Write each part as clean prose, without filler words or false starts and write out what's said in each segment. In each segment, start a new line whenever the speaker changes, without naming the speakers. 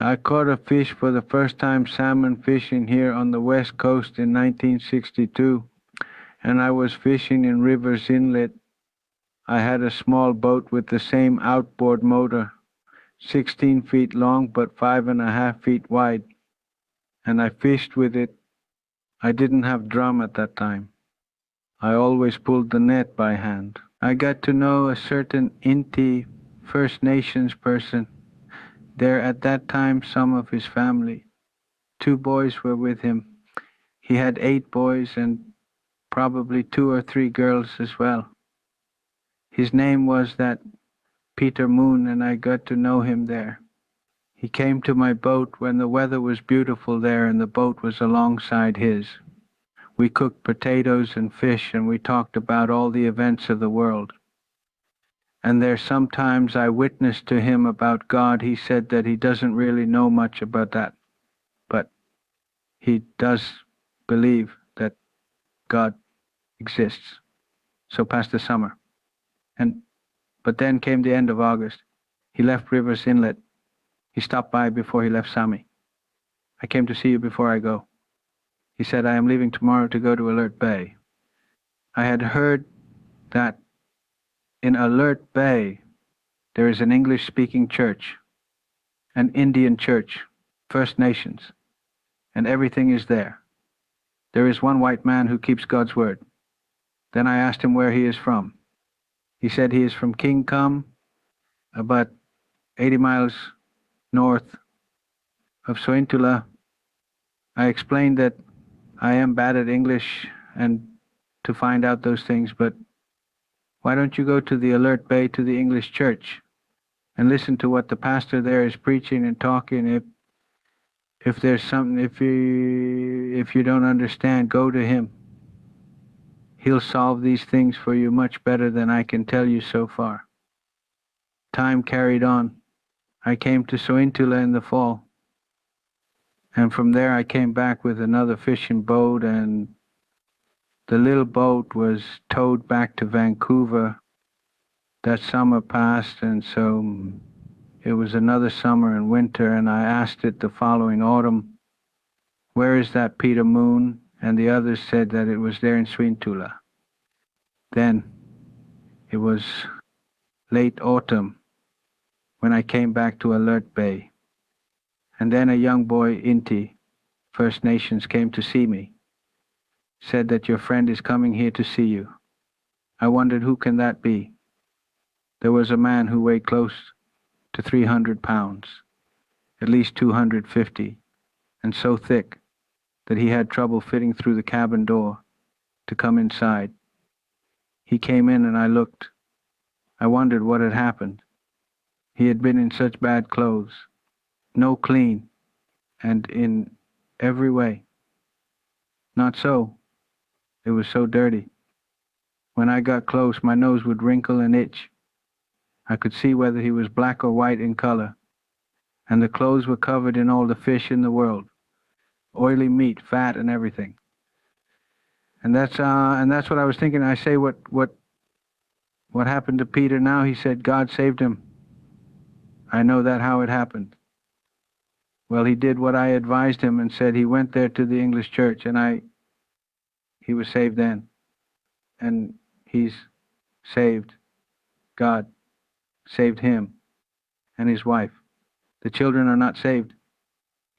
I caught a fish for the first time salmon fishing here on the west coast in 1962, and I was fishing in Rivers Inlet. I had a small boat with the same outboard motor, 16 feet long but 5.5 feet wide, and I fished with it. I didn't have drum at that time. I always pulled the net by hand. I got to know a certain INTI First Nations person there at that time, some of his family. 2 boys were with him. He had 8 boys and probably 2 or 3 girls as well. His name was that Peter Moon, and I got to know him there. He came to my boat when the weather was beautiful there and the boat was alongside his. We cooked potatoes and fish, and we talked about all the events of the world. And there sometimes I witnessed to him about God. He said that he doesn't really know much about that, but he does believe that God exists. So past the summer. But then came the end of August. He left Rivers Inlet. He stopped by before he left Sami. I came to see you before I go. He said, I am leaving tomorrow to go to Alert Bay. I had heard that in Alert Bay there is an English-speaking church, an Indian church, First Nations, and everything is there. There is one white man who keeps God's word. Then I asked him where he is from. He said he is from King Cum, about 80 miles north of Sointula. I explained that I am bad at English and to find out those things, but why don't you go to the Alert Bay, to the English church, and listen to what the pastor there is preaching and talking. If there's something, if you don't understand, go to him. He'll solve these things for you much better than I can tell you so far. Time carried on. I came to Sointula in the fall. And from there I came back with another fishing boat, and the little boat was towed back to Vancouver. That summer passed, and so it was another summer and winter, and I asked it the following autumn, where is that Peter Moon? And the others said that it was there in Sointula. Then it was late autumn when I came back to Alert Bay. And then a young boy, Inti, First Nations, came to see me, said that your friend is coming here to see you. I wondered, who can that be? There was a man who weighed close to 300 pounds, at least 250, and so thick that he had trouble fitting through the cabin door to come inside. He came in and I looked. I wondered what had happened. He had been in such bad clothes, no clean, and in every way. Not so. It was so dirty. When I got close, my nose would wrinkle and itch. I could see whether he was black or white in color, and the clothes were covered in all the fish in the world, oily meat, fat, and everything. And that's what I was thinking. I say, what happened to Peter now? He said God saved him. I know that how it happened. Well, he did what I advised him and said he went there to the English church, and he was saved then, and he's saved. God saved him and his wife. The children are not saved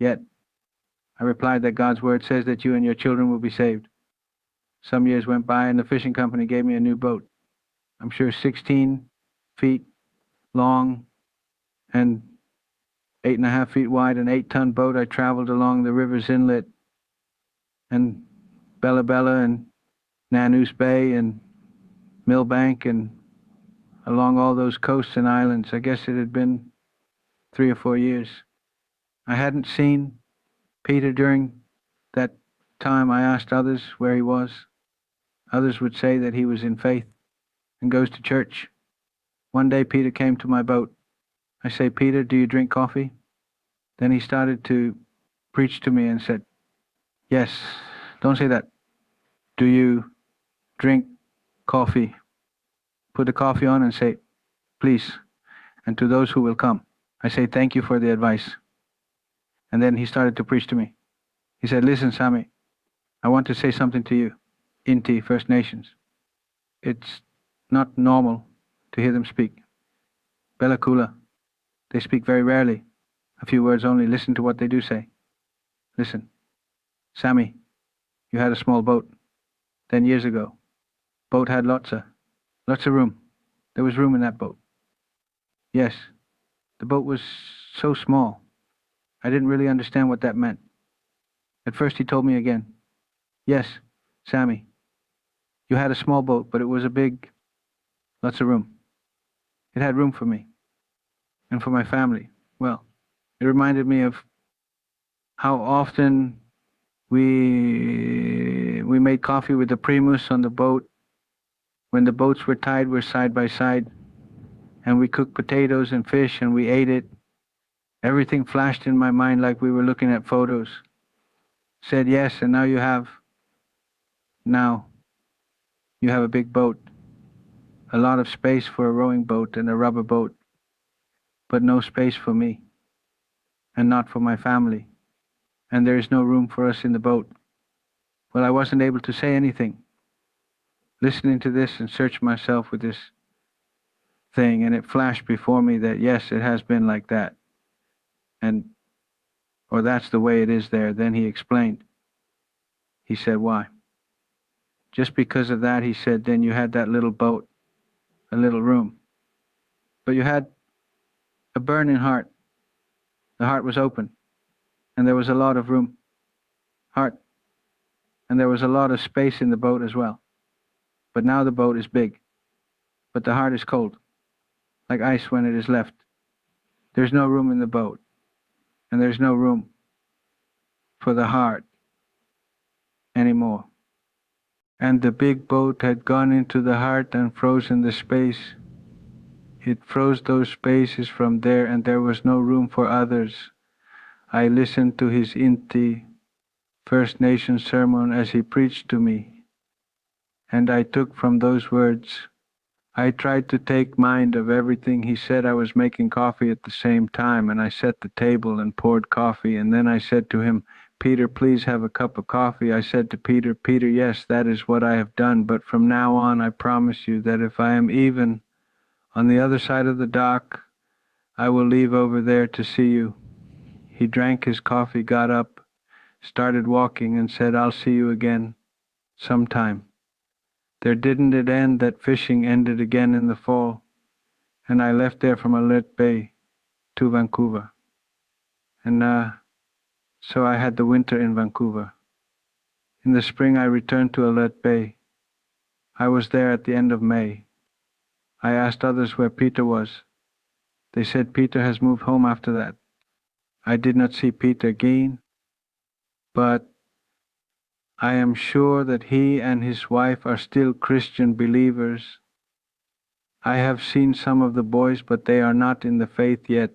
yet. I replied that God's word says that you and your children will be saved. Some years went by and the fishing company gave me a new boat. I'm sure 16 feet long and 8.5 feet wide, an 8-ton boat. I traveled along the Rivers Inlet and Bella Bella and Nanoose Bay and Millbank and along all those coasts and islands. I guess it had been 3 or 4 years. I hadn't seen Peter during that time. I asked others where he was. Others would say that he was in faith and goes to church. One day Peter came to my boat. I say, Peter, do you drink coffee? Then he started to preach to me and said, yes, don't say that. Do you drink coffee? Put the coffee on and say, please. And to those who will come, I say thank you for the advice. And then he started to preach to me. He said, "Listen, Sami, I want to say something to you, INTI First Nations. It's not normal to hear them speak. Bella Kula, they speak very rarely, a few words only. Listen to what they do say. Listen, Sami, you had a small boat 10 years ago. Boat had lots of room. There was room in that boat. Yes, the boat was so small. I didn't really understand what that meant. At first he told me again, yes, Sami, you had a small boat, but it was a big, lots of room. It had room for me and for my family. Well, it reminded me of how often we made coffee with the primus on the boat. When the boats were tied, we're side by side, and we cooked potatoes and fish and we ate it. Everything flashed in my mind like we were looking at photos. Said yes, and now you have a big boat, a lot of space for a rowing boat and a rubber boat, but no space for me, and not for my family, and there is no room for us in the boat. Well, I wasn't able to say anything, listening to this and search myself with this thing, and it flashed before me that yes, it has been like that, or that's the way it is there. Then he explained. He said, why? Just because of that, he said, then you had that little boat, a little room, but you had a burning heart. The heart was open, and there was a lot of room. Heart. And there was a lot of space in the boat as well. But now the boat is big, but the heart is cold, like ice when it is left. There's no room in the boat, and there's no room for the heart anymore. And the big boat had gone into the heart and frozen the space. It froze those spaces from there, and there was no room for others. I listened to his INTI First Nation sermon as he preached to me, and I took from those words. I tried to take mind of everything he said. I was making coffee at the same time, and I set the table and poured coffee, and then I said to him, Peter, please have a cup of coffee. I said to Peter, Peter, yes, that is what I have done, but from now on I promise you that if I am even on the other side of the dock, I will leave over there to see you. He drank his coffee, got up, started walking, and said, I'll see you again sometime. There didn't it end that fishing ended again in the fall, and I left there from Alert Bay to Vancouver. And so I had the winter in Vancouver. In the spring I returned to Alert Bay. I was there at the end of May. I asked others where Peter was. They said Peter has moved home after that. I did not see Peter again, but I am sure that he and his wife are still Christian believers. I have seen some of the boys, but they are not in the faith yet.